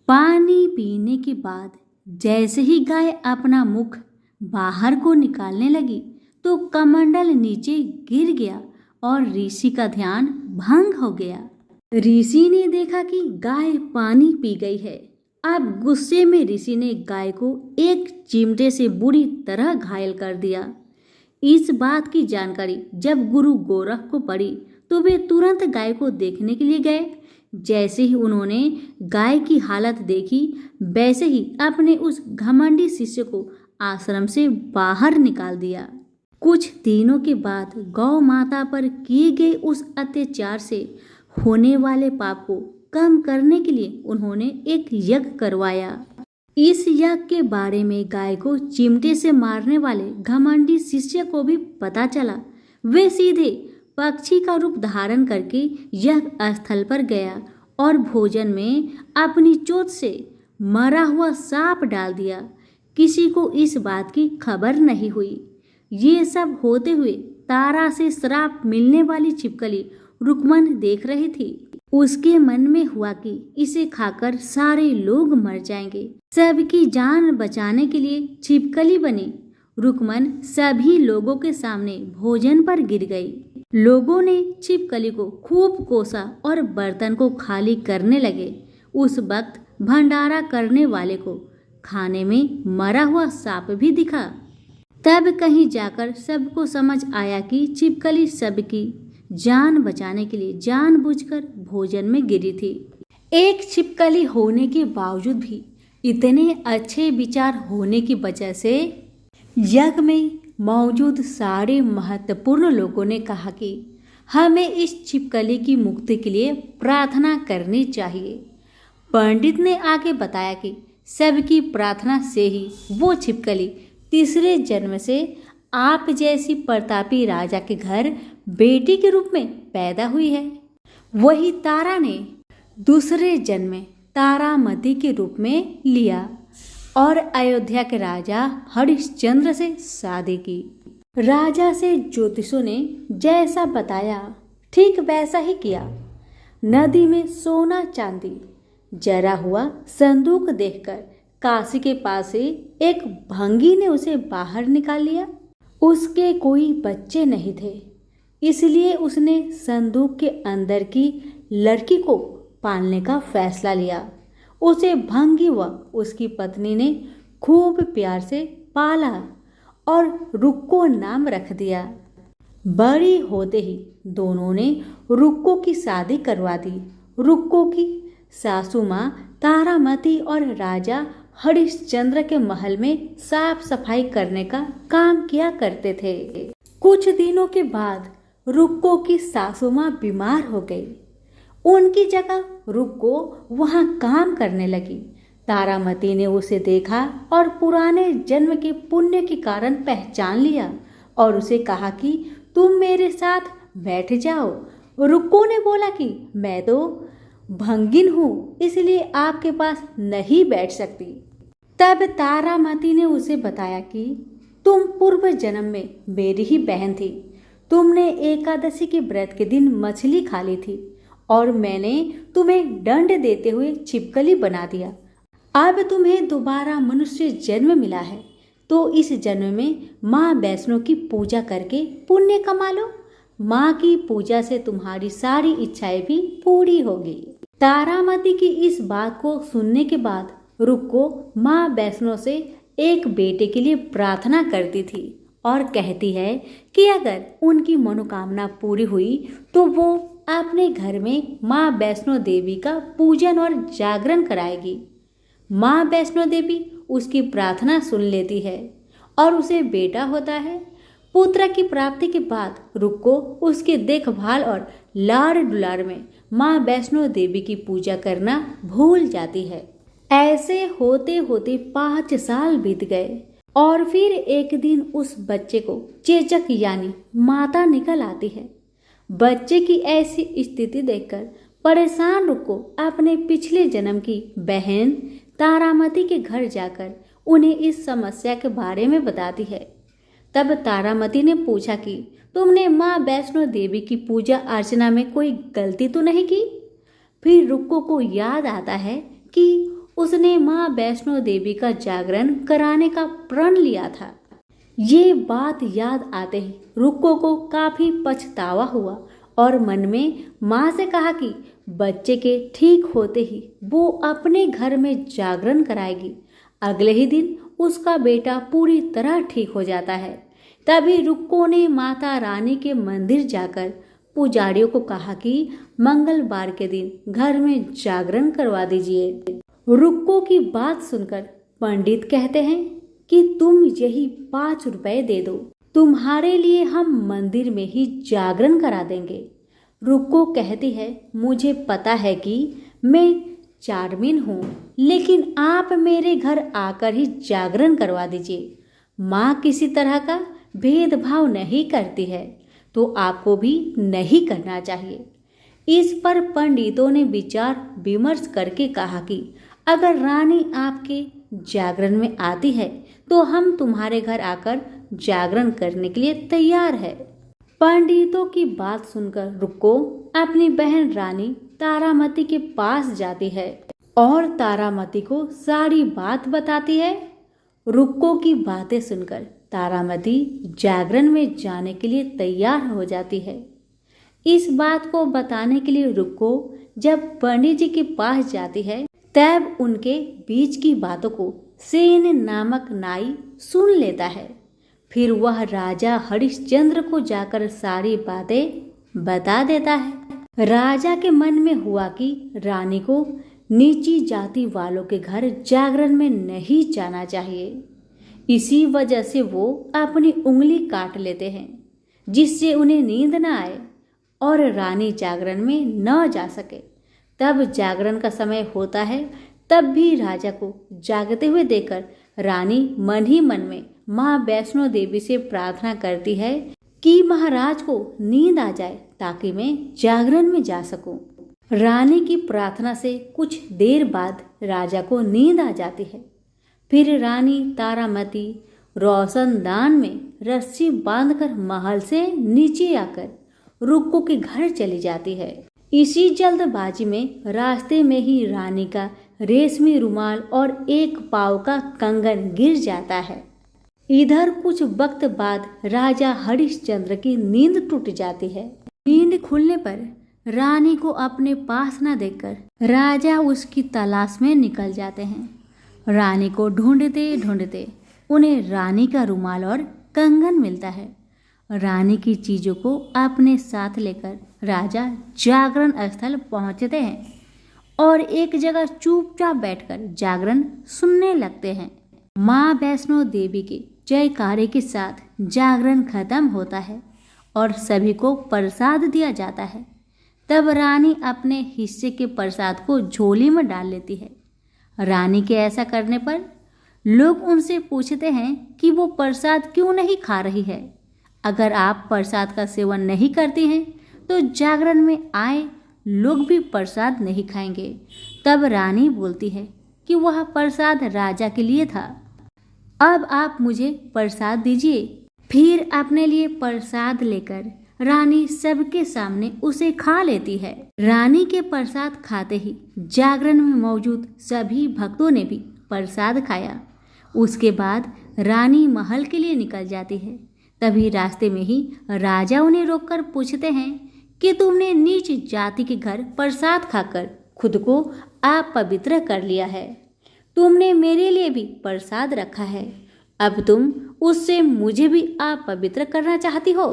पानी पीने के बाद जैसे ही गाय अपना मुख बाहर को निकालने लगी तो कमंडल नीचे गिर गया और ऋषि का ध्यान भंग हो गया। ऋषि ने देखा कि गाय पानी पी गई है। अब गुस्से में ऋषि ने गाय को एक चिमटे से बुरी तरह घायल कर दिया। इस बात की जानकारी जब गुरु गोरख को पड़ी तो वे तुरंत गाय को देखने के लिए गए। जैसे ही उन्होंने गाय की हालत देखी वैसे ही अपने उस घमंडी शिष्य को आश्रम से बाहर निकाल दिया। कुछ दिनों के बाद गौ माता पर किए गए उस अत्याचार से होने वाले पाप को कम करने के लिए उन्होंने एक यज्ञ करवाया। इस यज्ञ के बारे में गाय को चिमटे से मारने वाले घमंडी शिष्य को भी पता चला। वे सीधे पक्षी का रूप धारण करके यज्ञ स्थल पर गया और भोजन में अपनी चोंच से मरा हुआ सांप डाल दिया। किसी को इस बात की खबर नहीं हुई। ये सब होते हुए तारा से श्राप मिलने वाली छिपकली रुकमन देख रही थी। उसके मन में हुआ कि इसे खाकर सारे लोग मर जाएंगे। सबकी जान बचाने के लिए छिपकली बनी। रुकमन सभी लोगों के सामने भोजन पर गिर गई। लोगों ने छिपकली को खूब कोसा और बर्तन को खाली करने लगे। उस वक्त भंडारा करने वाले को खाने में मरा हुआ सांप भी दिखा। तब कहीं जाकर सबको समझ आया कि छिपकली सबकी जान बचाने के लिए जानबूझकर भोजन में गिरी थी। एक छिपकली होने के बावजूद भी इतने अच्छे विचार होने की वजह से यज्ञ में मौजूद सारे महत्वपूर्ण लोगों ने कहा कि हमें इस छिपकली की मुक्ति के लिए प्रार्थना करनी चाहिए। पंडित ने आगे बताया कि सबकी प्रार्थना से ही वो छिपकली तीसरे जन्म से आप जैसी प्रतापी राजा के घर बेटी के रूप में पैदा हुई है। वही तारा ने दूसरे जन्म में तारामती के रूप में लिया और अयोध्या के राजा हरिश्चंद्र से शादी की। राजा से ज्योतिषों ने जैसा बताया ठीक वैसा ही किया। नदी में सोना चांदी जरा हुआ संदूक देखकर काशी के पास से एक भंगी ने उसे बाहर निकाल लिया। उसके कोई बच्चे नहीं थे, इसलिए उसने संदूक के अंदर की लड़की को पालने का फैसला लिया। उसे भंगी व उसकी पत्नी ने खूब प्यार से पाला और रुक्को नाम रख दिया। बड़ी होते ही दोनों ने रुक्को की शादी करवा दी। रुक्को की सासू माँ तारामती और राजा हरिश्चंद्र के महल में साफ सफाई करने का काम किया करते थे। कुछ दिनों के बाद रुक्को की सासू माँ बीमार हो गई। उनकी जगह रुक्को वहाँ काम करने लगी। तारामती ने उसे देखा और पुराने जन्म के पुण्य के कारण पहचान लिया और उसे कहा कि तुम मेरे साथ बैठ जाओ। रुक्को ने बोला कि मैं तो भंगिन हूँ, इसलिए आपके पास नहीं बैठ सकती। तब तारामती ने उसे बताया कि तुम पूर्व जन्म में मेरी ही बहन थी। तुमने एकादशी के व्रत के दिन मछली खा ली थी और मैंने तुम्हें दंड देते हुए छिपकली बना दिया। अब तुम्हें दोबारा मनुष्य जन्म मिला है, तो इस जन्म में माँ वैष्णो की पूजा करके पुण्य कमा लो। माँ की पूजा से तुम्हारी सारी इच्छाएं भी पूरी होगी। तारामती की इस बात को सुनने के बाद रुक्को माँ वैष्णो से एक बेटे के लिए प्रार्थना करती थी और कहती है कि अगर उनकी मनोकामना पूरी हुई तो वो अपने घर में माँ वैष्णो देवी का पूजन और जागरण कराएगी। माँ वैष्णो देवी उसकी प्रार्थना सुन लेती है और उसे बेटा होता है। पुत्र की प्राप्ति के बाद रुक्को उसकी देखभाल और लाड़ दुलार में माँ वैष्णो देवी की पूजा करना भूल जाती है। ऐसे होते होते 5 साल बीत गए और फिर एक दिन उस बच्चे को चेचक यानी माता निकल आती है। बच्चे की ऐसी स्थिति देखकर परेशान रुक्को अपने पिछले जन्म की बहन तारामती के घर जाकर उन्हें इस समस्या के बारे में बताती है। तब तारामती ने पूछा कि तुमने माँ वैष्णो देवी की पूजा अर्चना में कोई गलती तो नहीं की? फिर रुक्को को याद आता है कि उसने माँ वैष्णो देवी का जागरण कराने का प्रण लिया था। ये बात याद आते ही रुक्को को काफी पछतावा हुआ और मन में माँ से कहा कि बच्चे के ठीक होते ही वो अपने घर में जागरण कराएगी। अगले ही दिन उसका बेटा पूरी तरह ठीक हो जाता है। तभी रुक्को ने माता रानी के मंदिर जाकर पुजारियों को कहा कि मंगलवार के दिन घर में जागरण करवा दीजिए। रुक्को की बात सुनकर पंडित कहते हैं कि तुम यही 5 रुपए दे दो, तुम्हारे लिए हम मंदिर में ही जागरण करा देंगे। रुक्को कहती है, मुझे पता है कि मैं चार्मिन हूँ, लेकिन आप मेरे घर आकर ही जागरण करवा दीजिए। माँ किसी तरह का भेदभाव नहीं करती है, तो आपको भी नहीं करना चाहिए। इस पर पंडितों ने विचार विमर्श करके कहा कि अगर रानी आपके जागरण में आती है तो हम तुम्हारे घर आकर जागरण करने के लिए तैयार है। पंडितों की बात सुनकर रुक्को अपनी बहन रानी तारामती के पास जाती है और तारामती को सारी बात बताती है। रुक्को की बातें सुनकर तारामती जागरण में जाने के लिए तैयार हो जाती है। इस बात को बताने के लिए रुक्को जब पंडित जी के पास जाती है तब उनके बीच की बातों को सेन नामक नाई सुन लेता है। फिर वह राजा हरिश्चंद्र को जाकर सारी बातें बता देता है। राजा के मन में हुआ कि रानी को नीची जाति वालों के घर जागरण में नहीं जाना चाहिए। इसी वजह से वो अपनी उंगली काट लेते हैं जिससे उन्हें नींद न आए और रानी जागरण में न जा सके। तब जागरण का समय होता है, तब भी राजा को जागते हुए देखकर रानी मन ही मन में माँ वैष्णो देवी से प्रार्थना करती है कि महाराज को नींद आ जाए ताकि मैं जागरण में जा सकूं। रानी की प्रार्थना से कुछ देर बाद राजा को नींद आ जाती है। फिर रानी तारामती रोशनदान में रस्सी बांधकर महल से नीचे आकर रुक्को के घर चली जाती है। इसी जल्दबाजी में रास्ते में ही रानी का रेशमी रुमाल और एक पाव का कंगन गिर जाता है। इधर कुछ वक्त बाद राजा हरिश्चंद्र की नींद टूट जाती है। नींद खुलने पर रानी को अपने पास न देखकर राजा उसकी तलाश में निकल जाते हैं। रानी को ढूंढते ढूंढते उन्हें रानी का रुमाल और कंगन मिलता है। रानी की चीजों को अपने साथ लेकर राजा जागरण स्थल पहुंचते हैं और एक जगह चुपचाप बैठकर जागरण सुनने लगते हैं। माँ वैष्णो देवी के जयकारे के साथ जागरण खत्म होता है और सभी को प्रसाद दिया जाता है। तब रानी अपने हिस्से के प्रसाद को झोली में डाल लेती है। रानी के ऐसा करने पर लोग उनसे पूछते हैं कि वो प्रसाद क्यों नहीं खा रही है। अगर आप प्रसाद का सेवन नहीं करती हैं तो जागरण में आए लोग भी प्रसाद नहीं खाएंगे। तब रानी बोलती है कि वह प्रसाद राजा के लिए था, अब आप मुझे प्रसाद दीजिए। फिर अपने लिए प्रसाद लेकर रानी सबके सामने उसे खा लेती है। रानी के प्रसाद खाते ही जागरण में मौजूद सभी भक्तों ने भी प्रसाद खाया। उसके बाद रानी महल के लिए निकल जाती है। तभी रास्ते में ही राजा उन्हें रोककर पूछते हैं कि तुमने नीच जाति के घर प्रसाद खाकर खुद को अपवित्र कर लिया है। तुमने मेरे लिए भी प्रसाद रखा है, अब तुम उससे मुझे भी अपवित्र करना चाहती हो।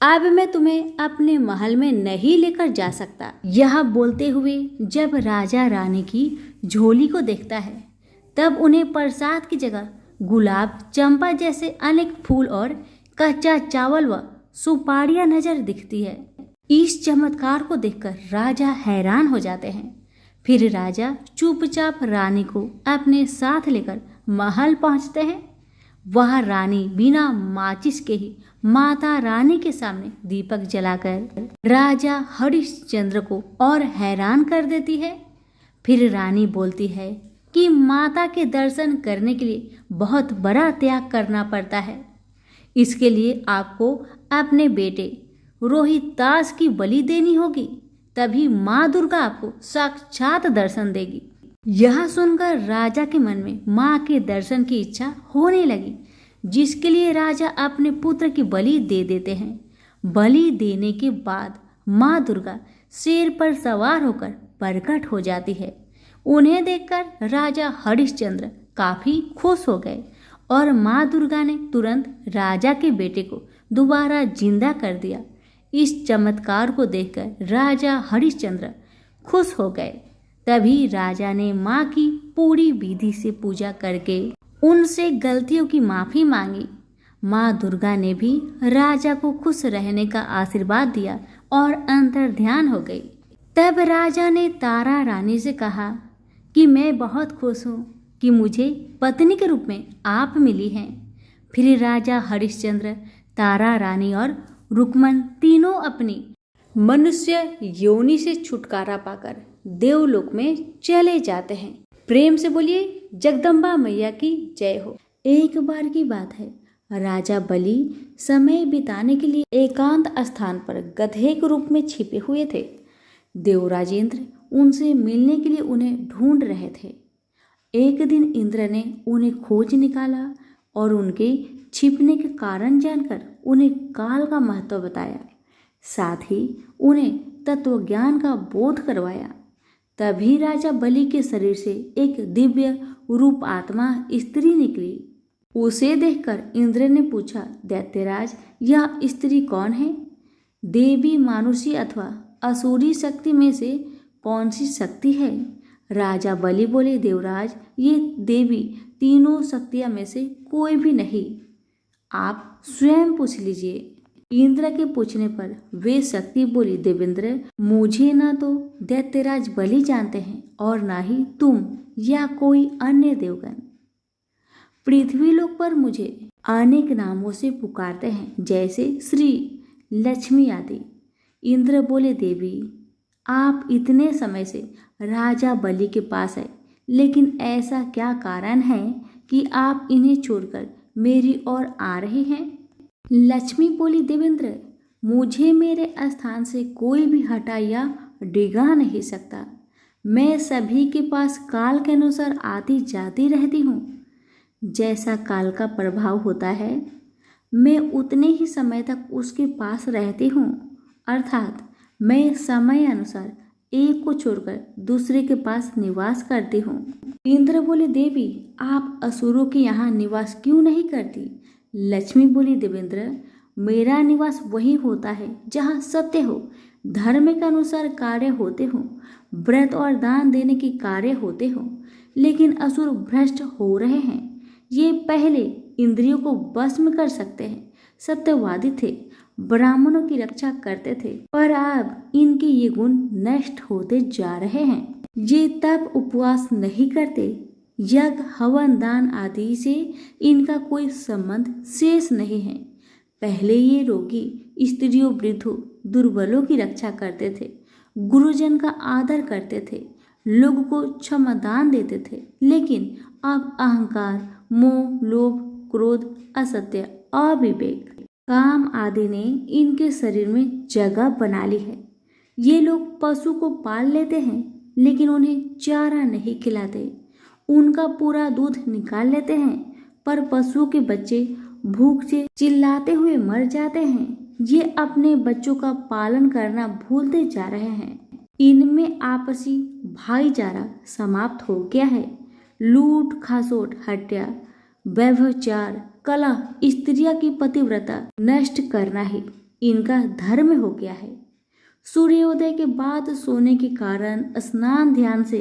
अब मैं तुम्हें अपने महल में नहीं लेकर जा सकता। यह बोलते हुए जब राजा रानी की झोली को देखता है तब उन्हें प्रसाद की जगह गुलाब, चंपा जैसे अनेक फूल और कच्चा चावल व सुपारियां नजर दिखती है। इस चमत्कार को देखकर राजा हैरान हो जाते हैं। फिर राजा चुपचाप रानी को अपने साथ लेकर महल पहुंचते हैं। वह रानी बिना माचिस के ही माता रानी के सामने दीपक जलाकर राजा हरिश्चंद्र को और हैरान कर देती है। फिर रानी बोलती है कि माता के दर्शन करने के लिए बहुत बड़ा त्याग करना पड़ता है। इसके लिए आपको अपने बेटे रोहितास की बलि देनी होगी, तभी माँ दुर्गा आपको साक्षात दर्शन देगी। यह सुनकर राजा के मन में माँ के दर्शन की इच्छा होने लगी, जिसके लिए राजा अपने पुत्र की बलि दे देते हैं। बलि देने के बाद माँ दुर्गा शेर पर सवार होकर प्रकट हो जाती है। उन्हें देखकर राजा हरिश्चंद्र काफी खुश हो गए और माँ दुर्गा ने तुरंत राजा के बेटे को दोबारा जिंदा कर दिया। इस चमत्कार को देखकर राजा हरिश्चंद्र खुश हो गए। तभी राजा ने माँ की पूरी विधि से पूजा करके उनसे गलतियों की माफी मांगी। माँ दुर्गा ने भी राजा को खुश रहने का आशीर्वाद दिया और अंतर्ध्यान हो गई। तब राजा ने तारा रानी से कहा कि मैं बहुत खुश हूँ कि मुझे पत्नी के रूप में आप मिली हैं। फिर राजा हरिश्चंद्र, तारा रानी और रुक्मन तीनों अपनी मनुष्य योनि से छुटकारा पाकर देवलोक में चले जाते हैं। प्रेम से बोलिए जगदम्बा मैया की जय हो। एक बार की बात है, राजा बलि समय बिताने के लिए एकांत स्थान पर गधे के रूप में छिपे हुए थे। देवराजेंद्र उनसे मिलने के लिए उन्हें ढूंढ रहे थे। एक दिन इंद्र ने उन्हें खोज निकाला और उनके छिपने के कारण जानकर उन्हें काल का महत्व बताया, साथ ही उन्हें तत्वज्ञान का बोध करवाया। तभी राजा बलि के शरीर से एक दिव्य रूप आत्मा स्त्री निकली। उसे देखकर इंद्र ने पूछा, दैत्यराज यह स्त्री कौन है? देवी, मानुषी अथवा असुरी शक्ति में से कौन सी शक्ति है? राजा बलि बोले, देवराज ये देवी तीनों शक्तियां में से कोई भी नहीं, आप स्वयं पूछ लीजिए। इंद्र के पूछने पर वे शक्ति बोली, देवेंद्र, मुझे ना तो दैत्यराज बलि जानते हैं और ना ही तुम या कोई अन्य देवगण। पृथ्वीलोक पर मुझे अनेक नामों से पुकारते हैं, जैसे श्री, लक्ष्मी आदि। इंद्र बोले, देवी, आप इतने समय से राजा बलि के पास है, लेकिन ऐसा क्या कारण है कि आप इन्हें छोड़कर मेरी ओर आ रहे हैं? लक्ष्मी बोली, देवेंद्र, मुझे मेरे स्थान से कोई भी हटा या डिगा नहीं सकता। मैं सभी के पास काल के अनुसार आती जाती रहती हूँ। जैसा काल का प्रभाव होता है, मैं उतने ही समय तक उसके पास रहती हूँ। अर्थात मैं समय अनुसार एक को छोड़कर दूसरे के पास निवास करती हूँ। इंद्र बोले, देवी, आप असुरों के यहाँ निवास क्यों नहीं करती? लक्ष्मी बोली, देवेंद्र, मेरा निवास वही होता है जहाँ सत्य हो, धर्म के अनुसार कार्य होते हो, व्रत और दान देने के कार्य होते हो। लेकिन असुर भ्रष्ट हो रहे हैं। ये पहले इंद्रियों को भस्म कर सकते हैं, सत्यवादी थे, ब्राह्मणों की रक्षा करते थे, पर अब इनके ये गुण नष्ट होते जा रहे हैं। ये तप उपवास नहीं करते, यज्ञ हवन दान आदि से इनका कोई संबंध शेष नहीं है। पहले ये रोगी स्त्रियों वृद्धों दुर्बलों की रक्षा करते थे, गुरुजन का आदर करते थे, लोगों को क्षमादान देते थे। लेकिन अब अहंकार, मोह, लोभ, क्रोध, असत्य, अविवेक, काम आदि ने इनके शरीर में जगह बना ली है। ये लोग पशु को पाल लेते हैं, लेकिन उन्हें चारा नहीं खिलाते। उनका पूरा दूध निकाल लेते हैं, पर पशुओं के बच्चे भूख से चिल्लाते हुए मर जाते हैं। ये अपने बच्चों का पालन करना भूलते जा रहे हैं। इनमें आपसी भाईचारा समाप्त हो गया है। लूट खसोट, हत्या, व्यभिचार, कलह, स्त्रिया की पतिव्रता नष्ट करना ही इनका धर्म हो गया है। सूर्योदय के बाद सोने के कारण स्नान ध्यान से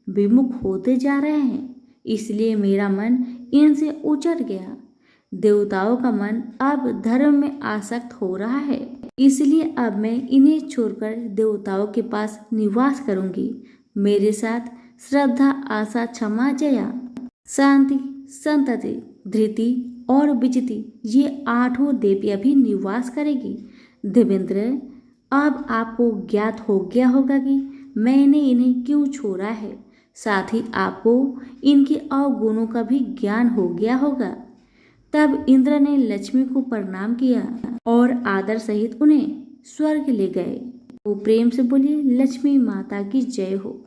विमुख होते जा रहे हैं। इसलिए मेरा मन इनसे उचट गया। देवताओं का मन अब धर्म में आसक्त हो रहा है। इसलिए अब मैं इन्हें छोड़कर देवताओं के पास निवास करूंगी। मेरे साथ श्रद्धा, आशा, क्षमा, जया, शांति, संतति, धृति और विचिति, ये आठों देवियां भी निवास करेगी। देवेंद्र, अब आपको ज्ञात हो गया होगा कि मैंने इन्हें क्यों छोड़ा है। साथ ही आपको इनके अवगुणों का भी ज्ञान हो गया होगा। तब इंद्र ने लक्ष्मी को प्रणाम किया और आदर सहित उन्हें स्वर्ग ले गए। वो प्रेम से बोली, लक्ष्मी माता की जय हो।